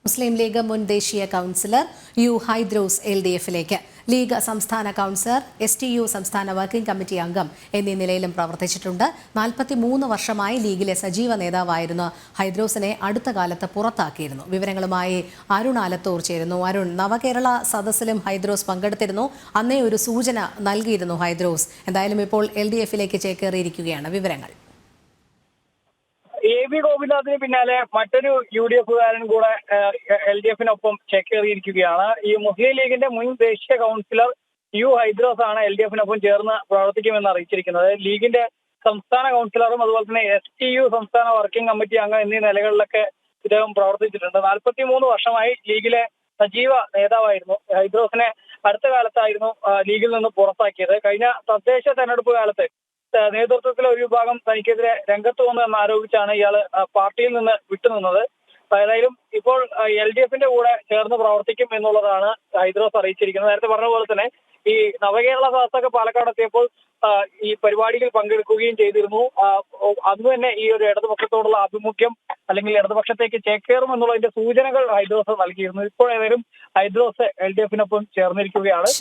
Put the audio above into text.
മുസ്ലിം league മുൻ ദേശീയ councillor U Hydros LDF-ലേക്ക്, league സംസ്ഥാന കൗൺസിലർ, STU സംസ്ഥാന വർക്കിംഗ് കമ്മിറ്റി അംഗം എന്നീ നിലയിലും പ്രവർത്തിച്ചിട്ടുണ്ട്. 43 വർഷമായി ലീഗിലെ സജീവ നേതാവായിരുന്ന ഹൈദ്രോസിനെ അടുത്ത കാലത്ത് പുറത്താക്കിയിരുന്നു. വിവരങ്ങളുമായി അരുൺ ആലത്തൂർ ചേരുന്നു. അരുൺ, നവകേരള സദസ്സിലും ഹൈദ്രോസ് പങ്കെടുത്തിരുന്നു. അന്നേ ഒരു സൂചന നൽകിയിരുന്നു ഹൈദ്രോസ്. എന്തായാലും ഇപ്പോൾ LDF-ലേക്ക് ചേക്കേറിയിരിക്കുകയാണ്. വിവരങ്ങൾ. AB ഗോപിനാഥിന് പിന്നാലെ മറ്റൊരു UDF-കാരൻ കൂടെ LDF-നൊപ്പം ചേക്കേറിയിരിക്കുകയാണ്. ഈ മുസ്ലിം ലീഗിന്റെ മുൻ ദേശീയ കൗൺസിലർ യു ഹൈദ്രോസ് ആണ് LDF-നൊപ്പം ചേർന്ന് പ്രവർത്തിക്കുമെന്ന് അറിയിച്ചിരിക്കുന്നത്. ലീഗിന്റെ സംസ്ഥാന കൗൺസിലറും അതുപോലെ തന്നെ STU സംസ്ഥാന വർക്കിംഗ് കമ്മിറ്റി അംഗം എന്നീ നിലകളിലൊക്കെ ഇദ്ദേഹം പ്രവർത്തിച്ചിട്ടുണ്ട്. 43 വർഷമായി ലീഗിലെ സജീവ നേതാവായിരുന്നു. ഹൈദ്രോസിനെ അടുത്ത കാലത്തായിരുന്നു ലീഗിൽ നിന്ന് പുറത്താക്കിയത്. കഴിഞ്ഞ തദ്ദേശ തെരഞ്ഞെടുപ്പ് കാലത്ത് നേതൃത്വത്തിലെ ഒരു വിഭാഗം തനിക്കെതിരെ രംഗത്ത് വന്നു എന്നാരോപിച്ചാണ് ഇയാൾ പാർട്ടിയിൽ നിന്ന് വിട്ടുനിന്നത്. ഏതായാലും ഇപ്പോൾ LDF-ന്റെ കൂടെ ചേർന്ന് പ്രവർത്തിക്കും എന്നുള്ളതാണ് ഹൈദ്രോസ് അറിയിച്ചിരിക്കുന്നത്. നേരത്തെ പറഞ്ഞ പോലെ തന്നെ ഈ നവകേരള സദസ്സൊക്കെ പാലക്കാട് എത്തിയപ്പോൾ ഈ പരിപാടിയിൽ പങ്കെടുക്കുകയും ചെയ്തിരുന്നു. അന്ന് തന്നെ ഈ ഒരു ഇടതുപക്ഷത്തോടുള്ള ആഭിമുഖ്യം അല്ലെങ്കിൽ ഇടതുപക്ഷത്തേക്ക് ചേക്കേറും എന്നുള്ളതിന്റെ സൂചനകൾ ഹൈദ്രോസ് നൽകിയിരുന്നു. ഇപ്പോൾ ഏതായാലും ഹൈദ്രോസ് LDF-നൊപ്പം ചേർന്നിരിക്കുകയാണ്.